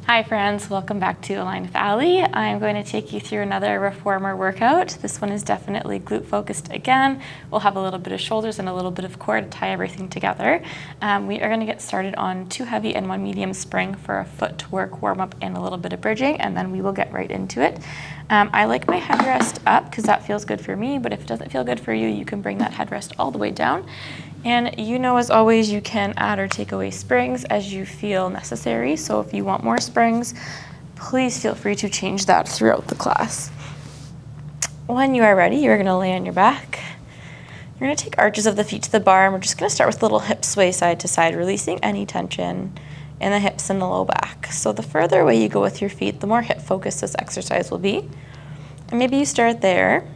Hi friends, welcome back to Align with Ali. I'm going to take you through another Reformer workout. This one is definitely glute focused again. We'll have a little bit of shoulders and a little bit of core to tie everything together. We are going to get started on 2 heavy and 1 medium spring for a footwork warm up and a little bit of bridging, and then we will get right into it. I like my headrest up because that feels good for me, but if it doesn't feel good for you, you can bring that headrest all the way down. And you know, as always, you can add or take away springs as you feel necessary. So if you want more springs, please feel free to change that throughout the class. When you are ready, you're going to lay on your back. You're going to take arches of the feet to the bar, and we're just going to start with little hip sway side to side, releasing any tension in the hips and the low back. So the further away you go with your feet, the more hip focused this exercise will be. And maybe you start there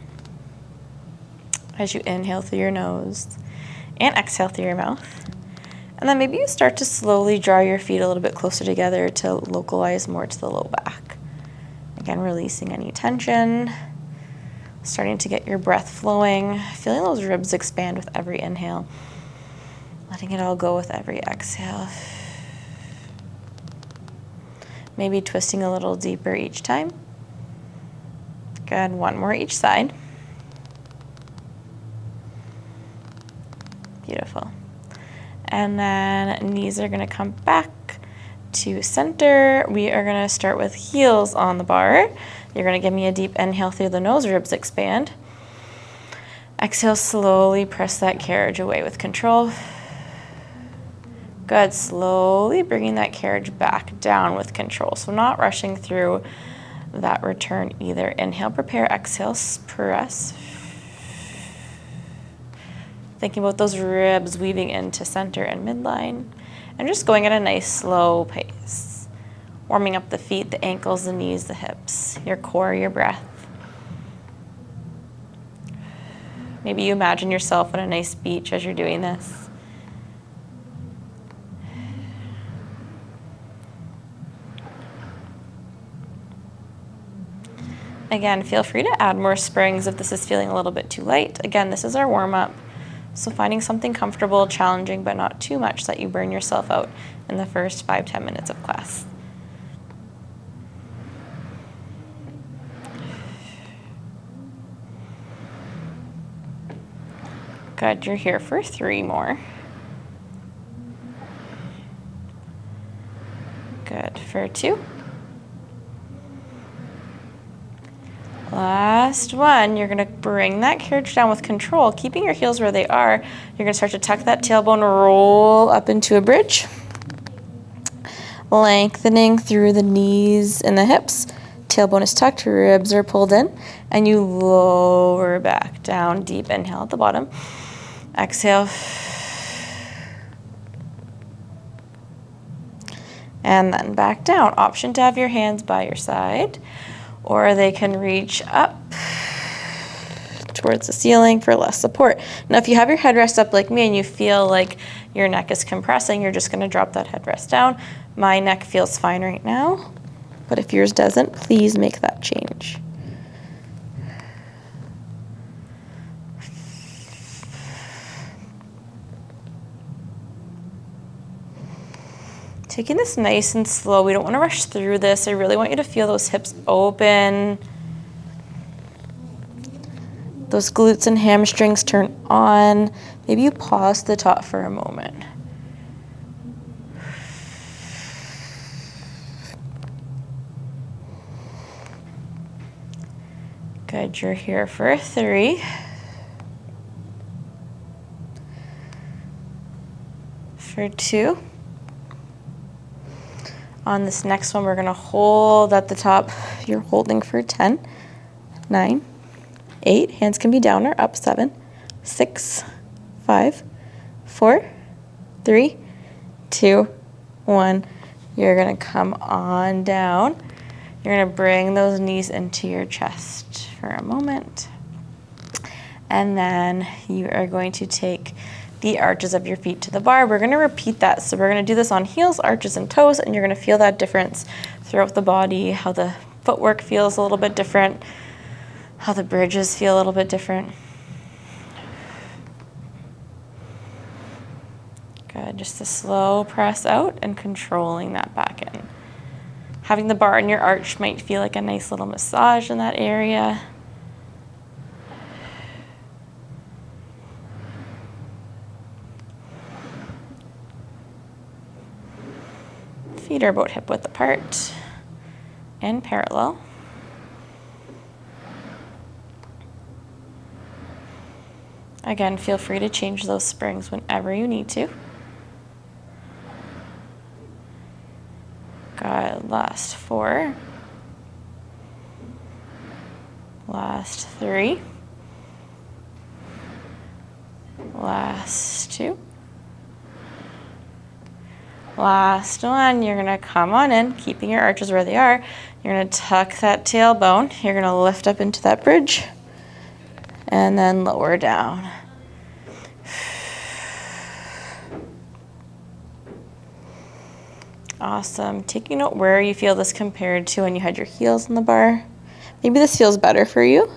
as you inhale through your nose and exhale through your mouth. And then maybe you start to slowly draw your feet a little bit closer together to localize more to the low back. Again, releasing any tension, starting to get your breath flowing, feeling those ribs expand with every inhale, letting it all go with every exhale. Maybe twisting a little deeper each time. Good, 1 more each side. Beautiful. And then knees are going to come back to center. We are going to start with heels on the bar. You're going to give me a deep inhale through the nose, ribs expand. Exhale, slowly press that carriage away with control. Good, slowly bringing that carriage back down with control. So not rushing through that return either. Inhale, prepare, exhale, press. Thinking about those ribs weaving into center and midline, and just going at a nice slow pace. Warming up the feet, the ankles, the knees, the hips, your core, your breath. Maybe you imagine yourself on a nice beach as you're doing this. Again, feel free to add more springs if this is feeling a little bit too light. Again, this is our warm-up. So finding something comfortable, challenging, but not too much that you burn yourself out in the first 5-10 minutes of class. Good, you're here for 3 more. Good, for 2. Last one, you're going to bring that carriage down with control, keeping your heels where they are. You're going to start to tuck that tailbone, roll up into a bridge, lengthening through the knees and the hips. Tailbone is tucked, ribs are pulled in, and you lower back down. Deep inhale at the bottom. Exhale. And then back down. Option to have your hands by your side, or they can reach up towards the ceiling for less support. Now, if you have your headrest up like me and you feel like your neck is compressing, you're just going to drop that headrest down. My neck feels fine right now, but if yours doesn't, please make that change. Taking this nice and slow. We don't want to rush through this. I really want you to feel those hips open. Those glutes and hamstrings turn on. Maybe you pause to the top for a moment. Good, you're here for 3. For 2. On this next one, we're going to hold at the top. You're holding for 10, 9, 8. Hands can be down or up. 7, 6, 5, 4, 3, 2, 1. You're going to come on down. You're going to bring those knees into your chest for a moment. And then you are going to take the arches of your feet to the bar. We're going to repeat that. So we're going to do this on heels, arches, and toes, and you're going to feel that difference throughout the body, how the footwork feels a little bit different, how the bridges feel a little bit different. Good, just a slow press out and controlling that back in. Having the bar in your arch might feel like a nice little massage in that area. Feet are about hip width apart and parallel. Again, feel free to change those springs whenever you need to. Good, last 4. Last 3. Last 2. Last 1, you're gonna come on in, keeping your arches where they are. You're gonna tuck that tailbone. You're gonna lift up into that bridge and then lower down. Awesome. Taking note where you feel this compared to when you had your heels on the bar. Maybe this feels better for you.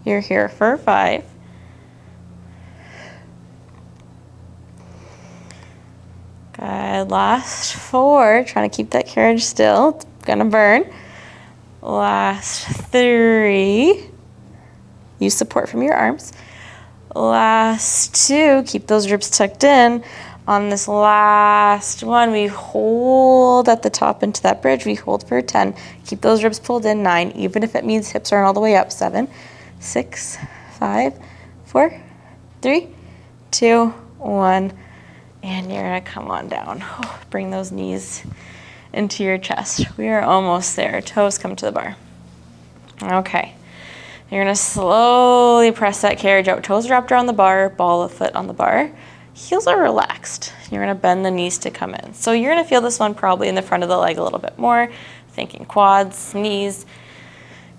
You're here for 5. Good, last 4, trying to keep that carriage still, it's gonna burn. Last 3, use support from your arms. Last 2, keep those ribs tucked in. On this last one, we hold at the top into that bridge, we hold for 10. Keep those ribs pulled in, 9, even if it means hips aren't all the way up, 7, 6, 5, 4, 3, 2, 1. And you're gonna come on down. Bring those knees into your chest. We are almost there. Toes come to the bar. Okay. You're gonna slowly press that carriage out. Toes wrapped around the bar, ball of foot on the bar. Heels are relaxed. You're gonna bend the knees to come in. So you're gonna feel this one probably in the front of the leg a little bit more, thinking quads, knees.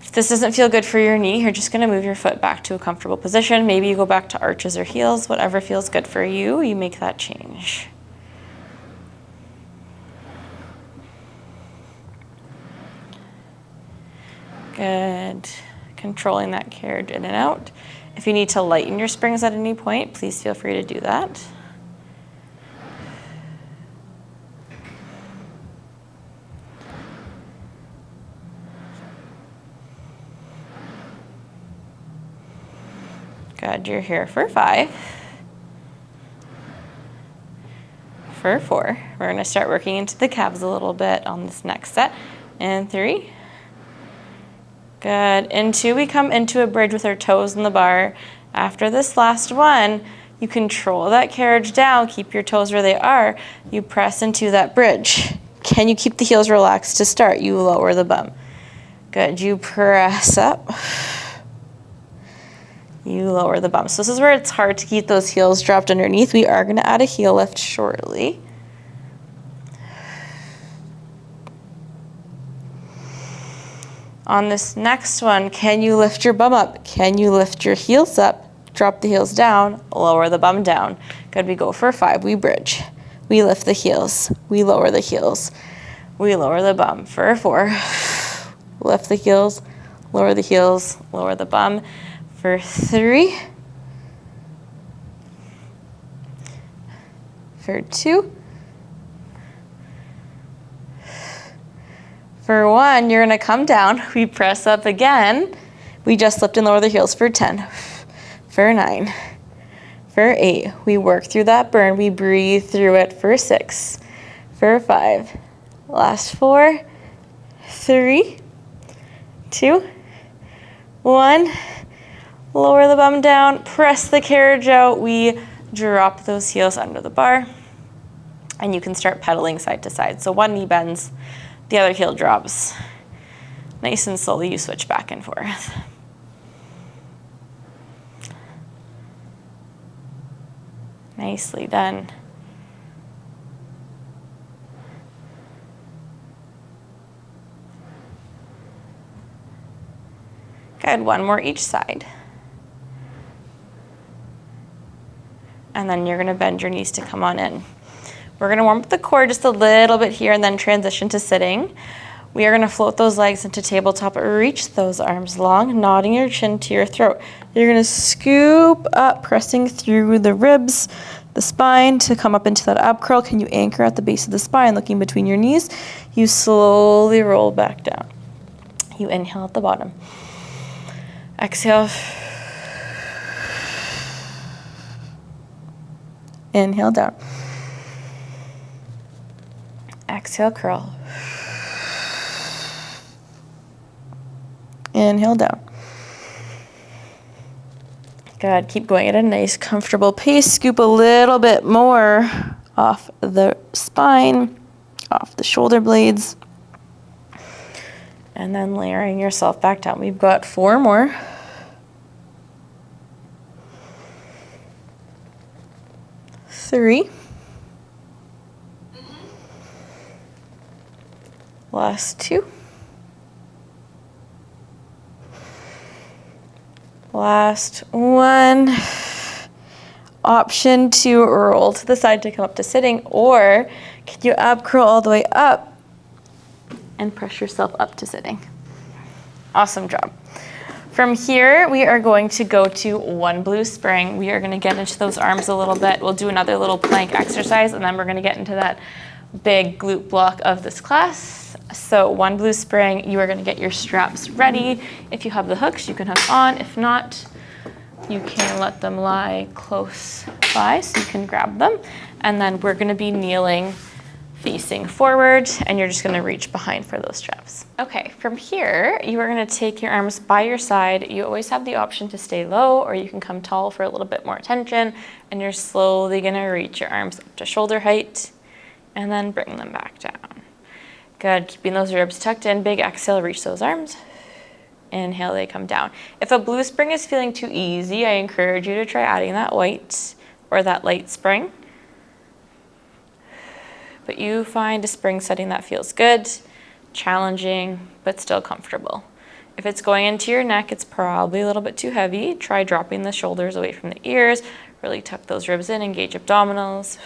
If this doesn't feel good for your knee, you're just gonna move your foot back to a comfortable position. Maybe you go back to arches or heels, whatever feels good for you, you make that change. Good. Controlling that carriage in and out. If you need to lighten your springs at any point, please feel free to do that. Good, you're here for 5. For 4. We're gonna start working into the calves a little bit on this next set. And 3. Good, in 2, we come into a bridge with our toes in the bar. After this last one, you control that carriage down, keep your toes where they are, you press into that bridge. Can you keep the heels relaxed to start? You lower the bum. Good, you press up. You lower the bum. So this is where it's hard to keep those heels dropped underneath. We are gonna add a heel lift shortly. On this next one, can you lift your bum up? Can you lift your heels up? Drop the heels down, lower the bum down. Good, we go for 5, we bridge. We lift the heels, we lower the heels. We lower the bum for 4. Lift the heels, lower the bum. For 3, for 2, for 1, you're gonna come down, we press up again, we just lift and lower the heels for 10, for 9, for 8, we work through that burn, we breathe through it for 6, for 5, last 4, 3, 2, 1, lower the bum down, press the carriage out, we drop those heels under the bar, and you can start pedaling side to side. So one knee bends, the other heel drops. Nice and slowly you switch back and forth. Nicely done. Good, one more each side. And then you're gonna bend your knees to come on in. We're gonna warm up the core just a little bit here and then transition to sitting. We are gonna float those legs into tabletop, reach those arms long, nodding your chin to your throat. You're gonna scoop up, pressing through the ribs, the spine to come up into that ab curl. Can you anchor at the base of the spine, looking between your knees? You slowly roll back down. You inhale at the bottom. Exhale. Inhale down. Exhale, curl. Inhale down. Good. Keep going at a nice, comfortable pace. Scoop a little bit more off the spine, off the shoulder blades, and then layering yourself back down. We've got 4 more. Three. Last 2. Last 1. Option to roll to the side to come up to sitting, or can you ab curl all the way up and press yourself up to sitting? Awesome job. From here, we are going to go to 1 blue spring. We are going to get into those arms a little bit. We'll do another little plank exercise, and then we're going to get into that big glute block of this class. So 1 blue spring, you are going to get your straps ready. If you have the hooks, you can hook on. If not, you can let them lie close by so you can grab them. And then we're going to be kneeling, facing forward, and you're just going to reach behind for those straps. Okay, from here, you are going to take your arms by your side. You always have the option to stay low, or you can come tall for a little bit more attention, and you're slowly going to reach your arms up to shoulder height, and then bring them back down. Good, keeping those ribs tucked in. Big exhale, reach those arms. Inhale, they come down. If a blue spring is feeling too easy, I encourage you to try adding that white or that light spring. But you find a spring setting that feels good, challenging, but still comfortable. If it's going into your neck, it's probably a little bit too heavy. Try dropping the shoulders away from the ears. Really tuck those ribs in, engage abdominals,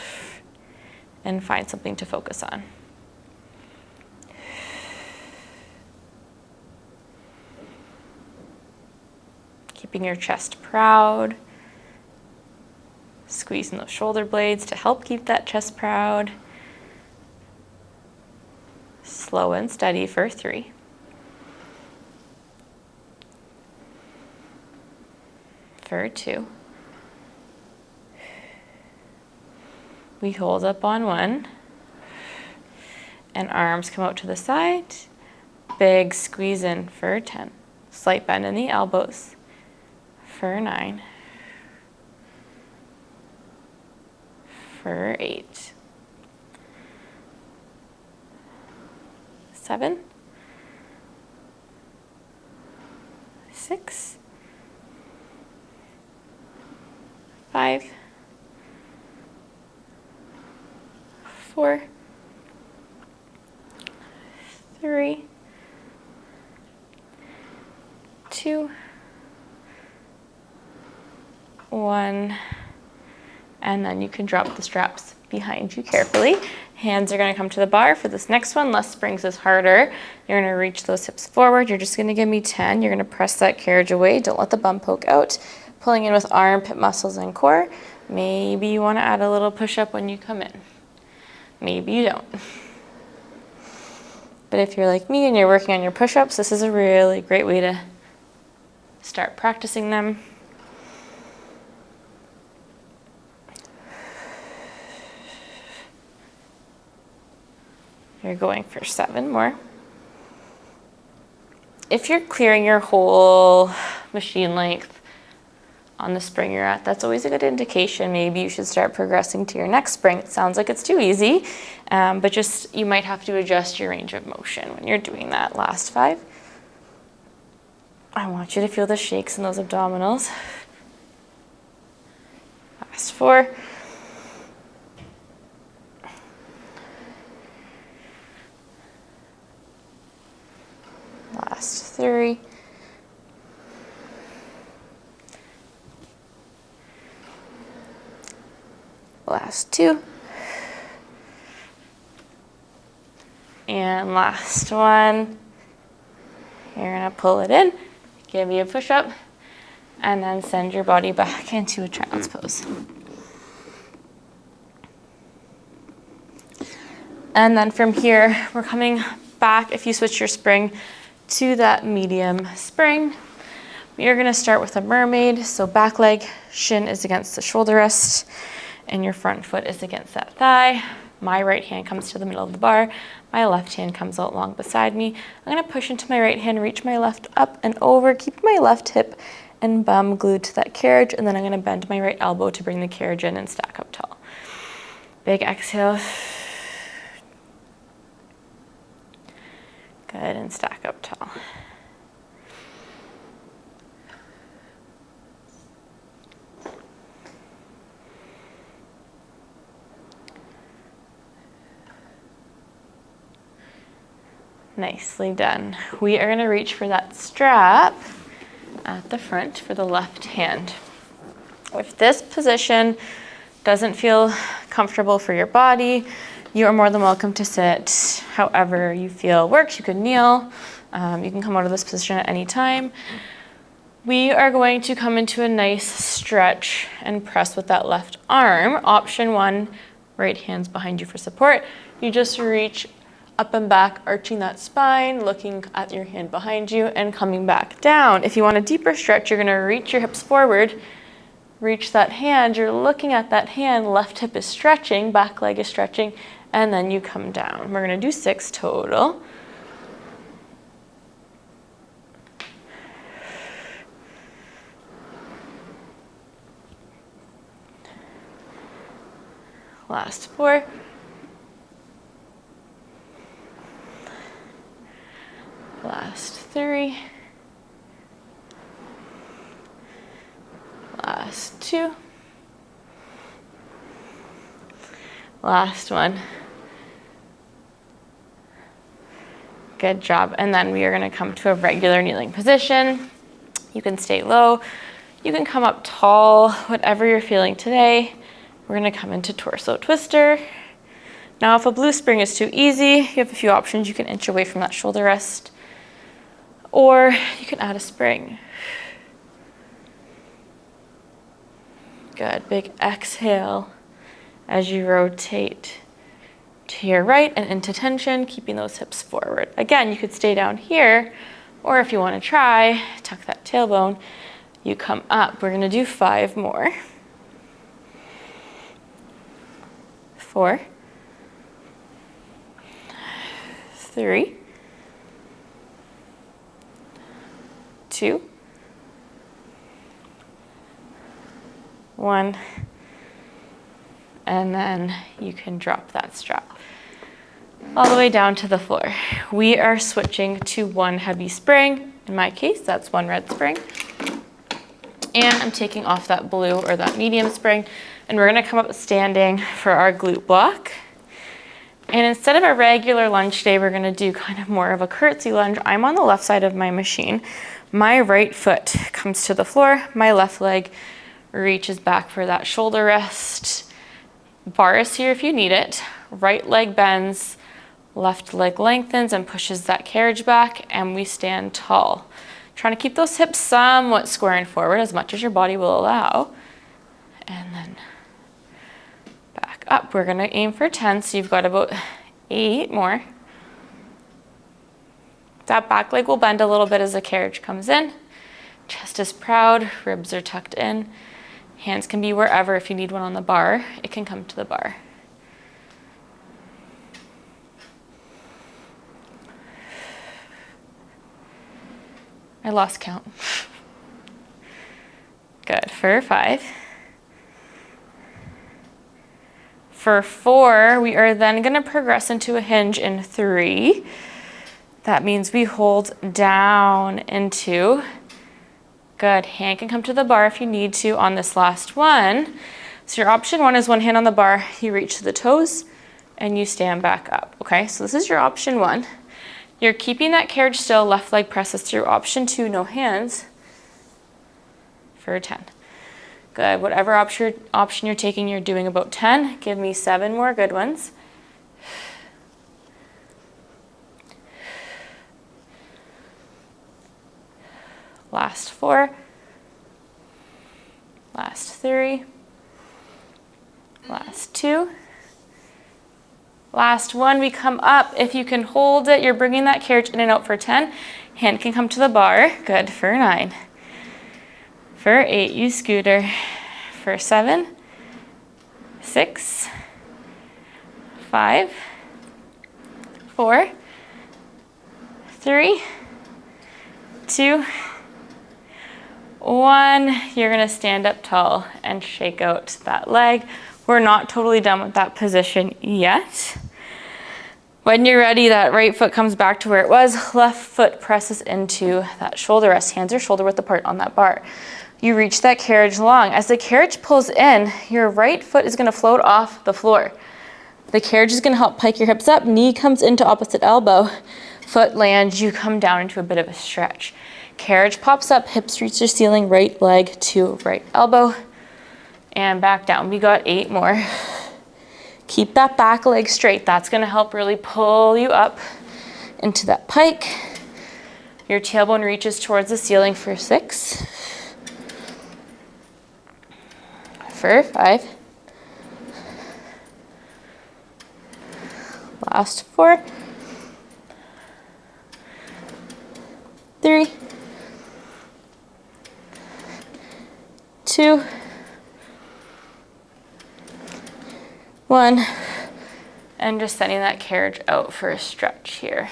and find something to focus on. Keeping your chest proud. Squeezing those shoulder blades to help keep that chest proud. Slow and steady for 3. For 2. We hold up on 1. And arms come out to the side. Big squeeze in for 10. Slight bend in the elbows for 9. For 8. 7. 6. 5. 4. 3. 2. 1. And then you can drop the straps behind you carefully. Hands are going to come to the bar. For this next one, less springs is harder. You're going to reach those hips forward. You're just going to give me 10. You're going to press that carriage away. Don't let the bum poke out. Pulling in with armpit muscles and core. Maybe you want to add a little push-up when you come in. Maybe you don't. But if you're like me and you're working on your push-ups, this is a really great way to start practicing them. You're going for 7 more. If you're clearing your whole machine length on the spring you're at, that's always a good indication. Maybe you should start progressing to your next spring. It sounds like it's too easy, but just you might have to adjust your range of motion when you're doing that. Last 5. I want you to feel the shakes in those abdominals. Last 4. Last 3. Last 2. And last one. You're gonna pull it in, give you a push-up, and then send your body back into a child's pose. And then from here, we're coming back, if you switch your spring to that medium spring. You're gonna start with a mermaid. So back leg, shin is against the shoulder rest, and your front foot is against that thigh. My right hand comes to the middle of the bar. My left hand comes out long beside me. I'm gonna push into my right hand, reach my left up and over, keep my left hip and bum glued to that carriage, and then I'm gonna bend my right elbow to bring the carriage in and stack up tall. Big exhale. Good, and stack up tall. Nicely done. We are gonna reach for that strap at the front for the left hand. If this position doesn't feel comfortable for your body, you are more than welcome to sit however you feel works. You can kneel, you can come out of this position at any time. We are going to come into a nice stretch and press with that left arm. Option one, right hand's behind you for support. You just reach up and back, arching that spine, looking at your hand behind you and coming back down. If you want a deeper stretch, you're gonna reach your hips forward, reach that hand, you're looking at that hand, left hip is stretching, back leg is stretching, and then you come down. We're gonna do 6 total. Last 4. Last 3. Last 2. Last one. Good job. And then we are going to come to a regular kneeling position. You can stay low. You can come up tall, whatever you're feeling today. We're going to come into torso twister. Now, if a blue spring is too easy, you have a few options. You can inch away from that shoulder rest, or you can add a spring. Good. Big exhale as you rotate to your right and into tension, keeping those hips forward. Again, you could stay down here, or if you want to try, tuck that tailbone, you come up. We're going to do 5 more. 4, 3, 2, 1, and then you can drop that strap all the way down to the floor. We are switching to 1 heavy spring. In my case, that's 1 red spring. And I'm taking off that blue or that medium spring, and we're gonna come up standing for our glute block. And instead of a regular lunge today, we're gonna do kind of more of a curtsy lunge. I'm on the left side of my machine. My right foot comes to the floor. My left leg reaches back for that shoulder rest. Bar is here if you need it. Right leg bends, left leg lengthens and pushes that carriage back, and we stand tall. Trying to keep those hips somewhat square and forward as much as your body will allow. And then back up. We're gonna aim for 10, so you've got about 8 more. That back leg will bend a little bit as the carriage comes in. Chest is proud, ribs are tucked in. Hands can be wherever. If you need one on the bar, it can come to the bar. I lost count. Good, for 5. For 4, we are then gonna progress into a hinge in 3. That means we hold down into. Good, hand can come to the bar if you need to on this last one. So your option 1 is 1 hand on the bar, you reach to the toes, and you stand back up, okay? So this is your option 1. You're keeping that carriage still, left leg presses through. Option 2, no hands, for 10. Good, whatever option you're taking, you're doing about 10. Give me 7 more good ones. Last 4. Last 3. Last 2. Last 1, we come up. If you can hold it, you're bringing that carriage in and out for 10. Hand can come to the bar. Good for 9. For 8, you scooter. For 7, 6, 5, 4, 3, 2, 1. You're gonna stand up tall and shake out that leg. We're not totally done with that position yet. When you're ready, that right foot comes back to where it was. Left foot presses into that shoulder rest. Hands are shoulder width apart on that bar. You reach that carriage long. As the carriage pulls in, your right foot is gonna float off the floor. The carriage is gonna help pike your hips up. Knee comes into opposite elbow. Foot lands, you come down into a bit of a stretch. Carriage pops up, hips reach the ceiling, right leg to right elbow. And back down. We got 8 more. Keep that back leg straight. That's gonna help really pull you up into that pike. Your tailbone reaches towards the ceiling for 6. For 5. Last 4. 3. 2. 1, and just sending that carriage out for a stretch here.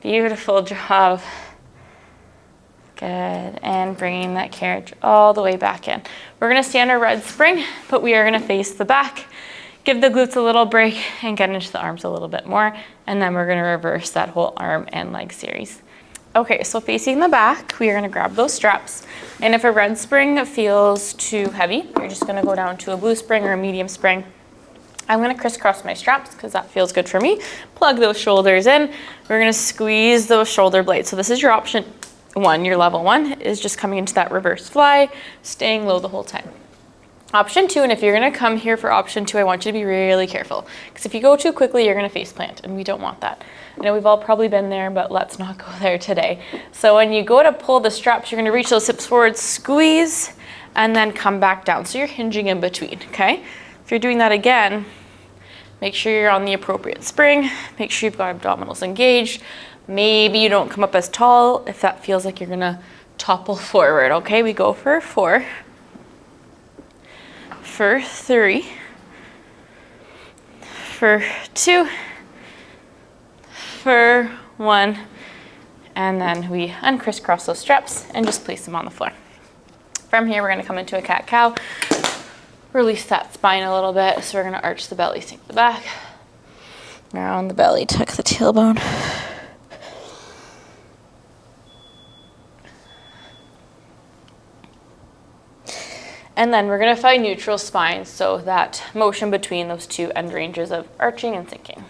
Beautiful job. Good, and bringing that carriage all the way back in. We're gonna stand our red spring, but we are gonna face the back, give the glutes a little break, and get into the arms a little bit more, and then we're gonna reverse that whole arm and leg series. Okay, so facing the back, we are gonna grab those straps, and if a red spring feels too heavy, you're just gonna go down to a blue spring or a medium spring. I'm gonna crisscross my straps because that feels good for me. Plug those shoulders in. We're gonna squeeze those shoulder blades. So this is your option 1, your level 1 is just coming into that reverse fly, staying low the whole time. Option 2, and if you're gonna come here for option 2, I want you to be really careful, because if you go too quickly, you're gonna face plant, and we don't want that. I know we've all probably been there, but let's not go there today. So when you go to pull the straps, you're gonna reach those hips forward, squeeze, and then come back down. So you're hinging in between, okay? If you're doing that again, make sure you're on the appropriate spring, make sure you've got abdominals engaged. Maybe you don't come up as tall if that feels like you're gonna topple forward, okay? We go for 4. For 3, for 2, for 1, and then we uncrisscross those straps and just place them on the floor. From here, we're gonna come into a cat-cow, release that spine a little bit, so we're gonna arch the belly, sink the back, around the belly, tuck the tailbone. And then we're gonna find neutral spine, so that motion between those two end ranges of arching and sinking.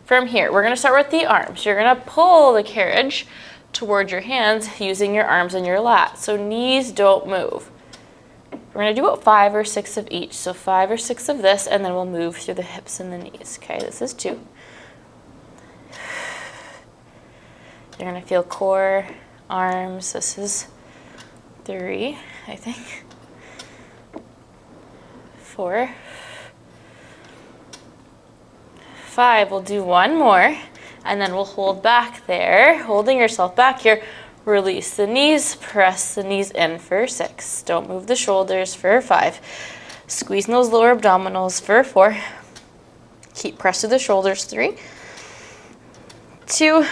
From here, we're gonna start with the arms. You're gonna pull the carriage towards your hands using your arms and your lats, so knees don't move. We're gonna do about 5 or 6 of each, so 5 or 6 of this, and then we'll move through the hips and the knees. Okay, this is 2. You're gonna feel core, arms, this is 3, I think. 4, 5, we'll do 1 more, and then we'll hold back there, holding yourself back here, release the knees, press the knees in for 6, don't move the shoulders for 5, squeezing those lower abdominals for 4, keep press to the shoulders, 3, 2,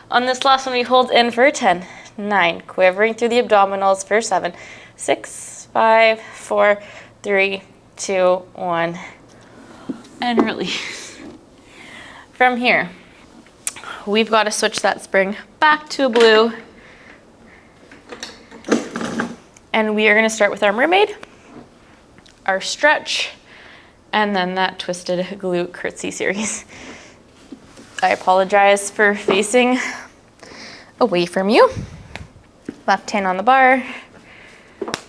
on this last one we hold in for 10, 9, quivering through the abdominals for 7, 6, 5, 4, 3, 2, 1, and release. From here, we've got to switch that spring back to a blue, and we are going to start with our mermaid, our stretch, and then that twisted glute curtsy series. I apologize for facing away from you. Left hand on the bar.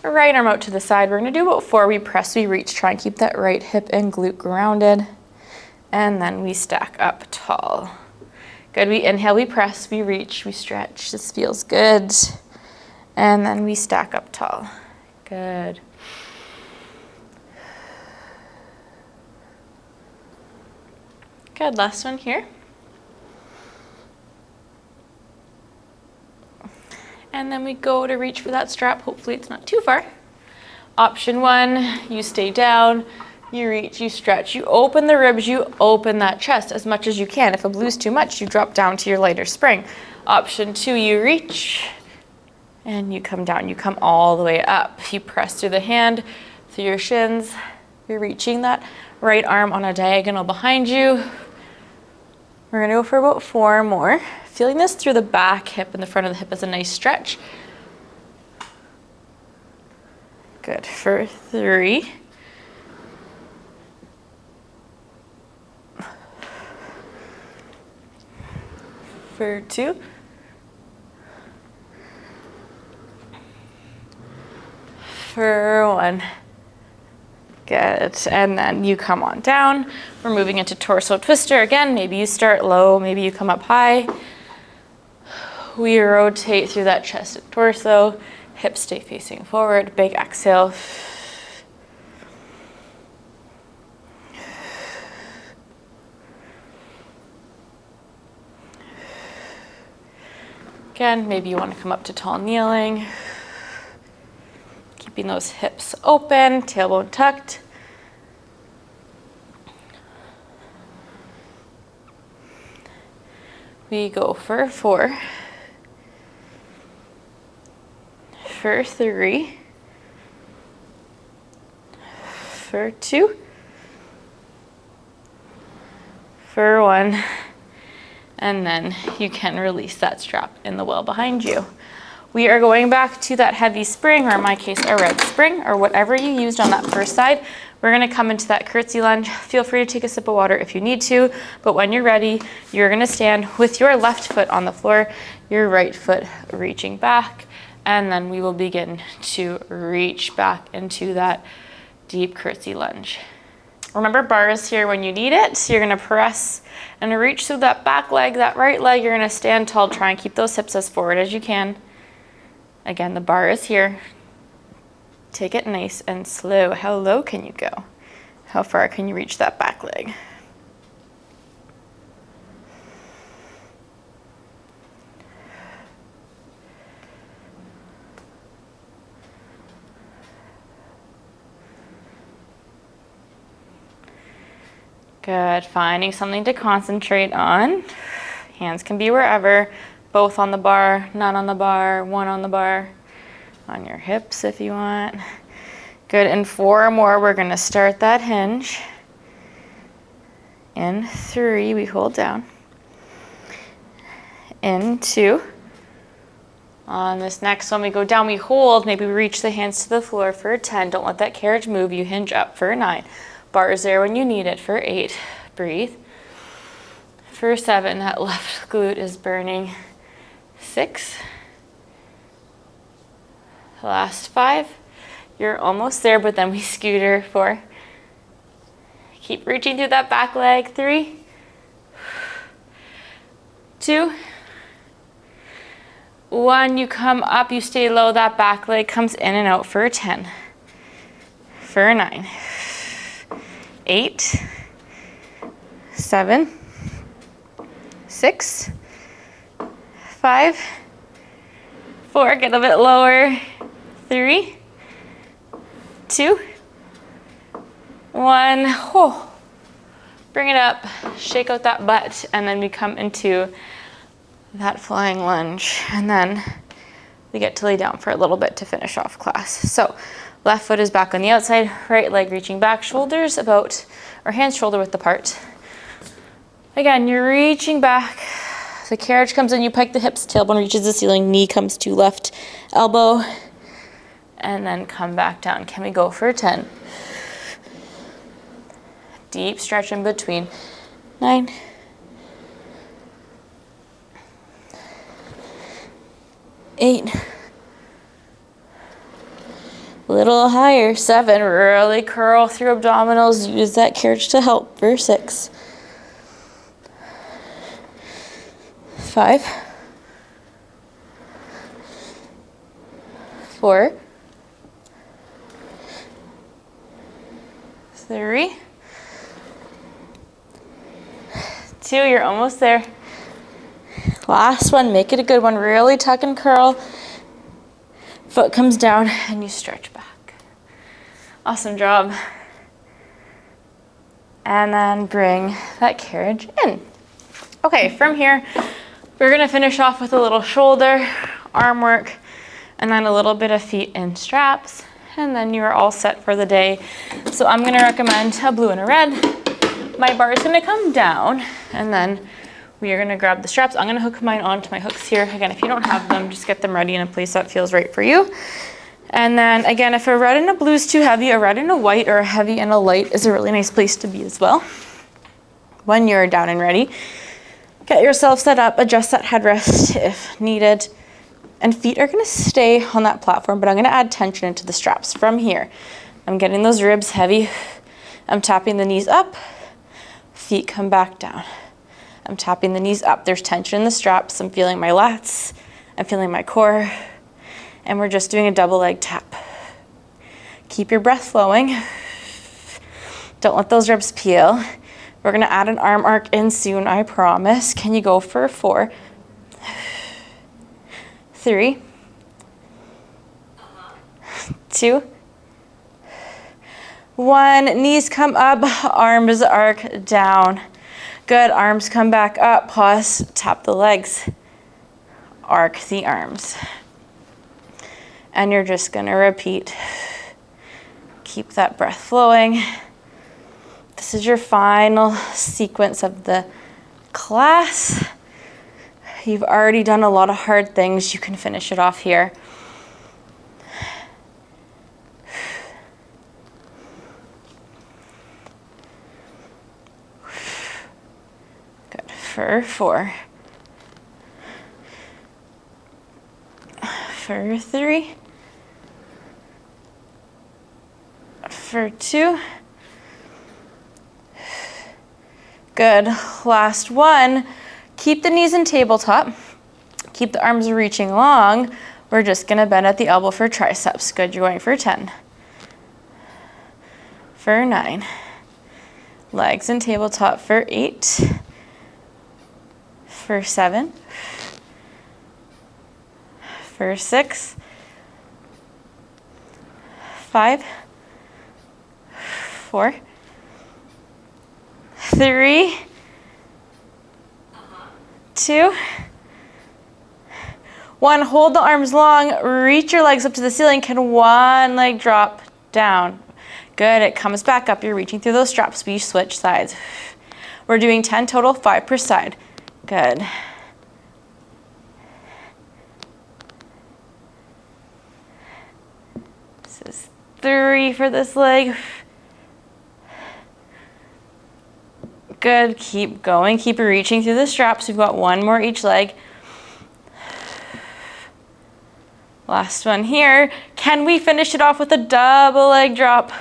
Right arm out to the side. We're gonna do about 4. We press, we reach, try and keep that right hip and glute grounded. And then we stack up tall. Good, we inhale, we press, we reach, we stretch. This feels good. And then we stack up tall. Good. Good, last one here. And then we go to reach for that strap. Hopefully it's not too far. Option one, you stay down, you reach, you stretch, you open the ribs, you open that chest as much as you can. If a blue's too much, you drop down to your lighter spring. Option two, you reach and you come down. You come all the way up. You press through the hand, through your shins. You're reaching that right arm on a diagonal behind you. We're gonna go for about 4 more. Feeling this through the back hip and the front of the hip is a nice stretch. Good, for 3. For 2. For 1. Good, and then you come on down. We're moving into torso twister again. Maybe you start low, maybe you come up high. We rotate through that chest and torso. Hips stay facing forward. Big exhale. Again, maybe you want to come up to tall kneeling. Keeping those hips open, tailbone tucked. We go for 4. For 3. For 2. For 1. And then you can release that strap in the well behind you. We are going back to that heavy spring, or in my case, a red spring, or whatever you used on that first side. We're gonna come into that curtsy lunge. Feel free to take a sip of water if you need to, but when you're ready, you're gonna stand with your left foot on the floor, your right foot reaching back, and then we will begin to reach back into that deep curtsy lunge. Remember, bars here when you need it. So you're gonna press and reach through that back leg, that right leg. You're gonna stand tall, try and keep those hips as forward as you can. Again, the bar is here. Take it nice and slow. How low can you go? How far can you reach that back leg? Good, finding something to concentrate on. Hands can be wherever, both on the bar, none on the bar, one on the bar, on your hips if you want. Good, in 4 more, we're gonna start that hinge. In 3, we hold down. In 2. On this next one, we go down, we hold, maybe we reach the hands to the floor for 10. Don't let that carriage move, you hinge up for 9. Bars there when you need it for 8. Breathe. For 7, that left glute is burning. 6. Last 5. You're almost there, but then we scooter. 4. Keep reaching through that back leg. 3. 2. 1. You come up, you stay low, that back leg comes in and out for 10. For 9. 8. 7. 6. 5. 4. Get a bit lower. 3. 2. 1. Oh. Bring it up. Shake out that butt, and then we come into that flying lunge, and then we get to lay down for a little bit to finish off class. So left foot is back on the outside, right leg reaching back, shoulders about, or hands shoulder width apart. Again, you're reaching back. The carriage comes in, you pike the hips, tailbone reaches the ceiling, knee comes to left elbow, and then come back down. Can we go for 10? Deep stretch in between. 9. 8. A little higher. 7. Really curl through abdominals. Use that carriage to help. For 6. 5. 4, 3, 2, you're almost there. Last one, make it a good one. Really tuck and curl. Foot comes down and you stretch back. Awesome job. And then bring that carriage in. Okay, from here, we're gonna finish off with a little shoulder, arm work, and then a little bit of feet in straps. And then you're all set for the day. So I'm gonna recommend a blue and a red. My bar is gonna come down, and then we are gonna grab the straps. I'm gonna hook mine onto my hooks here. Again, if you don't have them, just get them ready in a place that feels right for you. And then again, if a red and a blue is too heavy, a red and a white or a heavy and a light is a really nice place to be as well. When you're down and ready, get yourself set up, adjust that headrest if needed. And feet are gonna stay on that platform, but I'm gonna add tension into the straps. From here, I'm getting those ribs heavy. I'm tapping the knees up, feet come back down. I'm tapping the knees up. There's tension in the straps. I'm feeling my lats. I'm feeling my core. And we're just doing a double leg tap. Keep your breath flowing. Don't let those ribs peel. We're gonna add an arm arc in soon, I promise. Can you go for 4, 3, 2, 1. Knees come up, arms arc down. Good, arms come back up, pause, tap the legs, arc the arms. And you're just gonna repeat. Keep that breath flowing. This is your final sequence of the class. You've already done a lot of hard things. You can finish it off here. Good, for 4. For 3. For 2. Good, last one. Keep the knees in tabletop. Keep the arms reaching long. We're just gonna bend at the elbow for triceps. Good, you're going for 10. For 9. Legs in tabletop for 8. For 7. For 6. 5. 4. 3. 2. 1. Hold the arms long. Reach your legs up to the ceiling. Can one leg drop down? Good. It comes back up. You're reaching through those straps. We switch sides. We're doing 10 total, 5 per side. Good. This is 3 for this leg. Good, keep going, keep reaching through the straps. We've got 1 more each leg. Last one here. Can we finish it off with a double leg drop?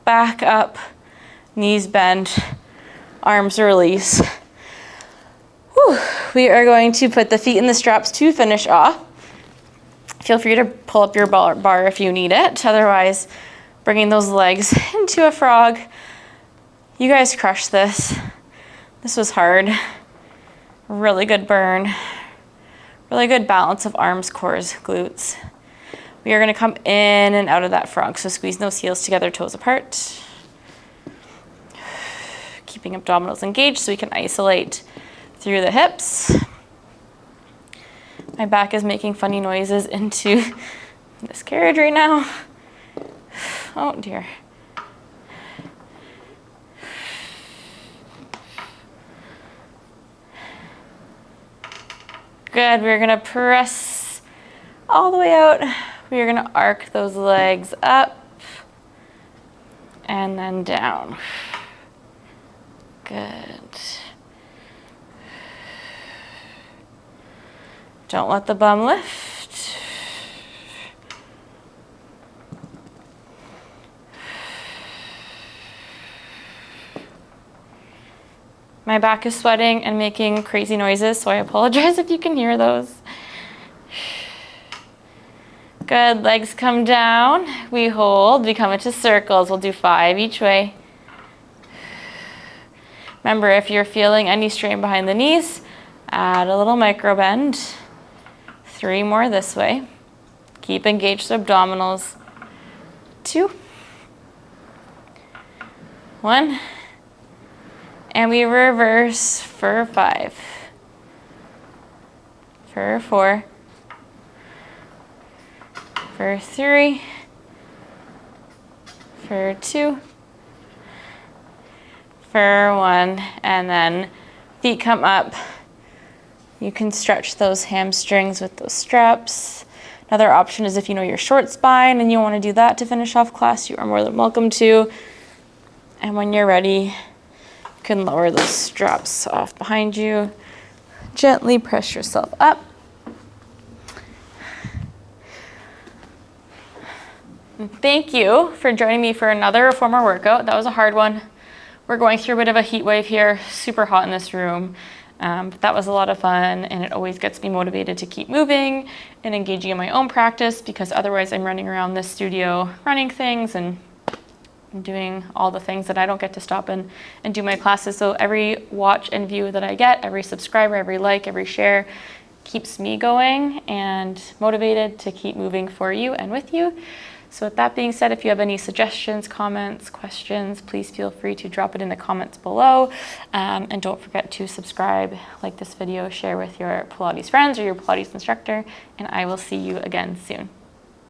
Back up, knees bend, arms release. Whew. We are going to put the feet in the straps to finish off. Feel free to pull up your bar if you need it. Otherwise, bringing those legs into a frog. You guys crushed this. This was hard. Really good burn. Really good balance of arms, cores, glutes. We are gonna come in and out of that frog. So squeeze those heels together, toes apart. Keeping abdominals engaged so we can isolate through the hips. My back is making funny noises into this carriage right now. Oh dear. Good, we're gonna press all the way out. We are gonna arc those legs up and then down. Good. Don't let the bum lift. My back is sweating and making crazy noises, so I apologize if you can hear those. Good, legs come down. We hold, we come into circles. We'll do 5 each way. Remember, if you're feeling any strain behind the knees, add a little micro bend. 3 more this way. Keep engaged abdominals. 2. 1. And we reverse for 5. For 4. For 3. For 2. For 1. And then feet come up. You can stretch those hamstrings with those straps. Another option is if you know your short spine and you want to do that to finish off class, you are more than welcome to. And when you're ready, you can lower those straps off behind you. Gently press yourself up. And thank you for joining me for another Reformer workout. That was a hard one. We're going through a bit of a heat wave here, super hot in this room. But that was a lot of fun, and it always gets me motivated to keep moving and engaging in my own practice, because otherwise I'm running around this studio running things and doing all the things that I don't get to stop and do my classes. So every watch and view that I get, every subscriber, every like, every share keeps me going and motivated to keep moving for you and with you. So with that being said, if you have any suggestions, comments, questions, please feel free to drop it in the comments below. And don't forget to subscribe, like this video, share with your Pilates friends or your Pilates instructor, and I will see you again soon.